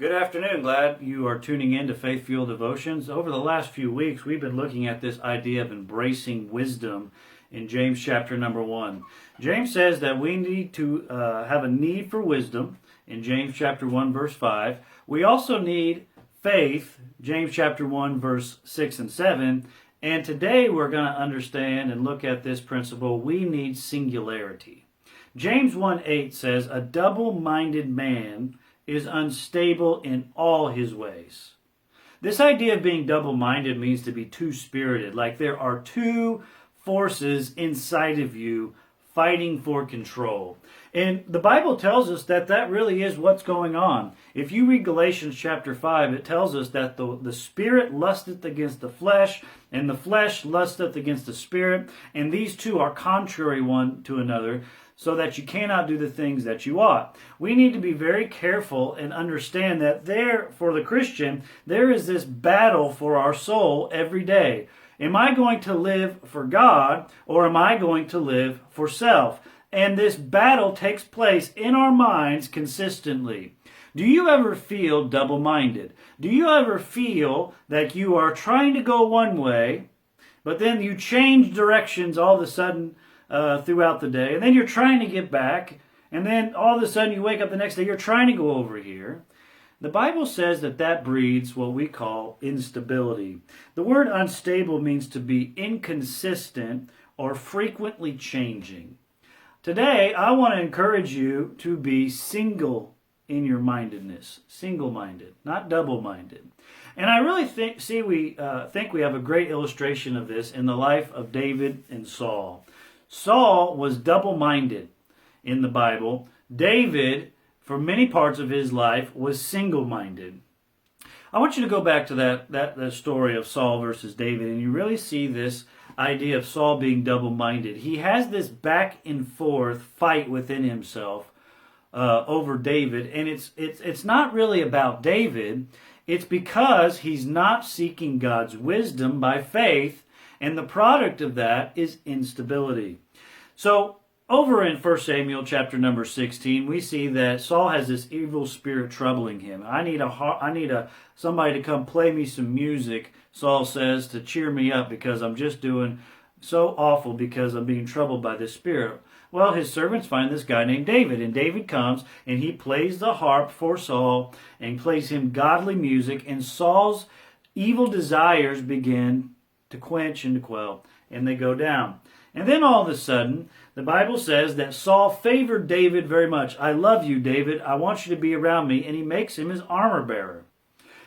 Good afternoon. Glad you are tuning in to Faith Fuel Devotions. Over the last few weeks, we've been looking at this idea of embracing wisdom in James chapter number 1. James says that we need to have a need for wisdom in James chapter 1 verse 5. We also need faith, James chapter 1 verse 6 and 7. And today we're going to understand and look at this principle. We need singularity. James 1:8 says, "A double-minded man is unstable in all his ways." This idea of being double-minded means to be two-spirited, like there are two forces inside of you fighting for control. And the Bible tells us that that really is what's going on. If you read Galatians chapter 5, it tells us that the spirit lusteth against the flesh, and the flesh lusteth against the spirit, and these two are contrary one to another, so that you cannot do the things that you ought. We need to be very careful and understand that for the Christian, there is this battle for our soul every day. Am I going to live for God, or am I going to live for self? And this battle takes place in our minds consistently. Do you ever feel double-minded? Do you ever feel that you are trying to go one way, but then you change directions all of a sudden throughout the day, and then you're trying to get back, and then all of a sudden you wake up the next day, you're trying to go over here? The Bible says that that breeds what we call instability. The word unstable means to be inconsistent or frequently changing. Today, I want to encourage you to be single in your mindedness, single-minded, not double-minded. And I really think we have a great illustration of this in the life of David and Saul. Saul was double-minded in the Bible. David, for many parts of his life, was single-minded. I want you to go back to that story of Saul versus David, and you really see this idea of Saul being double-minded. He has this back and forth fight within himself over David, and it's not really about David. It's because he's not seeking God's wisdom by faith, and the product of that is instability. So over in 1 Samuel chapter number 16, we see that Saul has this evil spirit troubling him. I need somebody to come play me some music, Saul says, to cheer me up because I'm just doing so awful because I'm being troubled by this spirit. Well, his servants find this guy named David, and David comes and he plays the harp for Saul and plays him godly music, and Saul's evil desires begin to quench and to quell, and they go down. And then all of a sudden, the Bible says that Saul favored David very much. "I love you, David. I want you to be around me." And he makes him his armor bearer.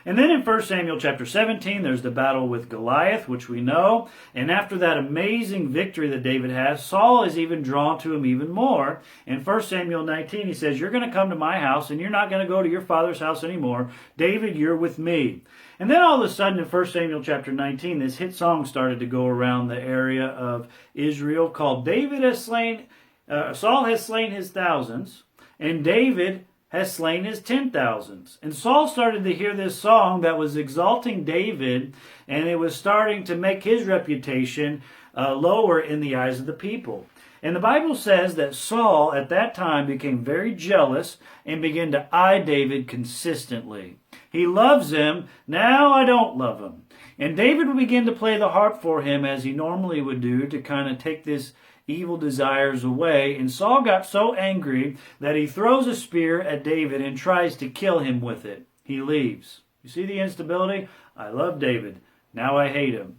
And then in 1 Samuel chapter 17, there's the battle with Goliath, which we know. And after that amazing victory that David has, Saul is even drawn to him even more. In 1 Samuel 19, he says, "You're going to come to my house, and you're not going to go to your father's house anymore. David, you're with me." And then all of a sudden in 1 Samuel chapter 19, this hit song started to go around the area of Israel called Saul has slain his thousands, and David has slain his 10,000s. And Saul started to hear this song that was exalting David, and it was starting to make his reputation lower in the eyes of the people. And the Bible says that Saul at that time became very jealous and began to eye David consistently. He loves him, now I don't love him. And David would begin to play the harp for him as he normally would do to kind of take this evil desires away. And Saul got so angry that he throws a spear at David and tries to kill him with it. He leaves. You see the instability? I love David. Now I hate him.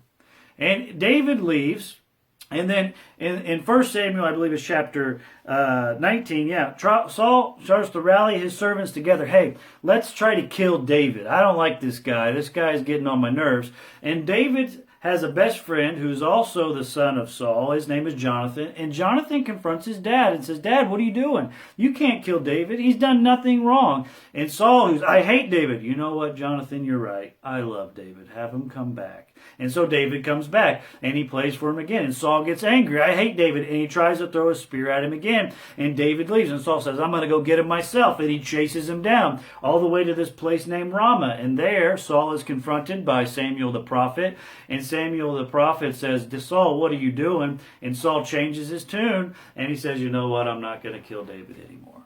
And David leaves. And then in 1 Samuel, I believe it's chapter 19, Saul starts to rally his servants together. Hey, let's try to kill David. I don't like this guy. This guy's getting on my nerves. And David has a best friend who's also the son of Saul. His name is Jonathan. And Jonathan confronts his dad and says, "Dad, what are you doing? You can't kill David. He's done nothing wrong." And Saul, I hate David. "You know what, Jonathan, you're right. I love David. Have him come back." And so David comes back, and he plays for him again. And Saul gets angry. "I hate David." And he tries to throw a spear at him again. And David leaves. And Saul says, "I'm going to go get him myself." And he chases him down all the way to this place named Ramah. And there, Saul is confronted by Samuel the prophet. And Samuel the prophet says, "Saul, what are you doing?" And Saul changes his tune. And he says, "You know what? I'm not going to kill David anymore."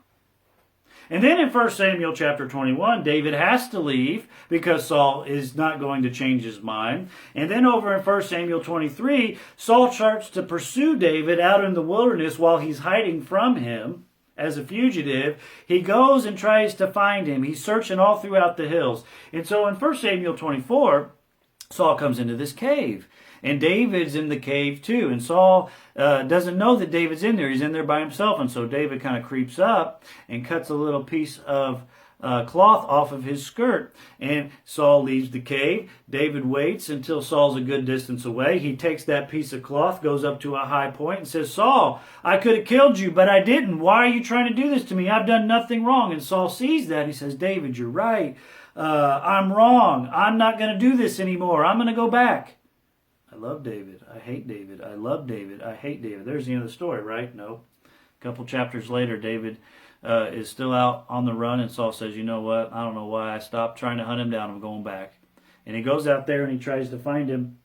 And then in 1 Samuel chapter 21, David has to leave because Saul is not going to change his mind. And then over in 1 Samuel 23, Saul starts to pursue David out in the wilderness while he's hiding from him as a fugitive. He goes and tries to find him. He's searching all throughout the hills. And so in 1 Samuel 24, Saul comes into this cave. And David's in the cave too. And Saul doesn't know that David's in there. He's in there by himself. And so David kind of creeps up and cuts a little piece of cloth off of his skirt. And Saul leaves the cave. David waits until Saul's a good distance away. He takes that piece of cloth, goes up to a high point and says, Saul, I could have killed you, but I didn't. Why are you trying to do this to me? I've done nothing wrong. And Saul sees that. He says, David, you're right. I'm wrong. I'm not going to do this anymore. I'm going to go back. I love David. I hate David. I love David. I hate David. There's the end of the story, right? No. A couple chapters later, David is still out on the run, and Saul says, you know what? I don't know why I stopped trying to hunt him down. I'm going back. And he goes out there and he tries to find him.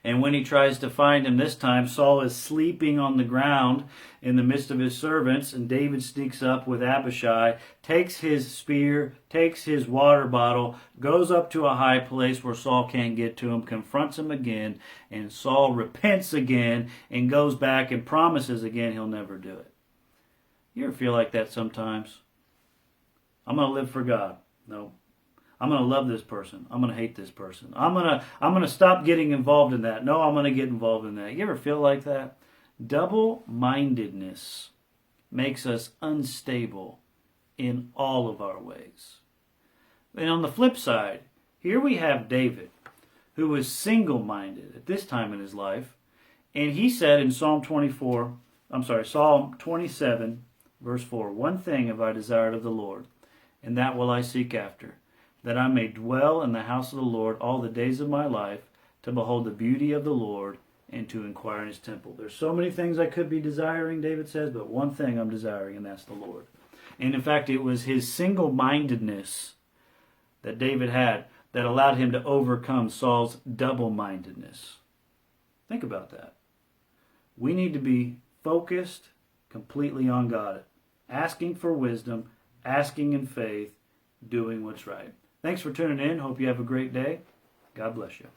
And when he tries to find him this time, Saul is sleeping on the ground in the midst of his servants, and David sneaks up with Abishai, takes his spear, takes his water bottle, goes up to a high place where Saul can't get to him, confronts him again, and Saul repents again and goes back and promises again he'll never do it. You ever feel like that sometimes? I'm going to live for God. No. I'm going to love this person. I'm going to hate this person. I'm going to stop getting involved in that. No, I'm going to get involved in that. You ever feel like that? Double-mindedness makes us unstable in all of our ways. And on the flip side, here we have David, who was single-minded at this time in his life. And he said in Psalm 27, verse 4, one thing have I desired of the Lord, and that will I seek after, that I may dwell in the house of the Lord all the days of my life, to behold the beauty of the Lord and to inquire in his temple. There's so many things I could be desiring, David says, but one thing I'm desiring, and that's the Lord. And in fact, it was his single-mindedness that David had that allowed him to overcome Saul's double-mindedness. Think about that. We need to be focused completely on God, asking for wisdom, asking in faith, doing what's right. Thanks for tuning in. Hope you have a great day. God bless you.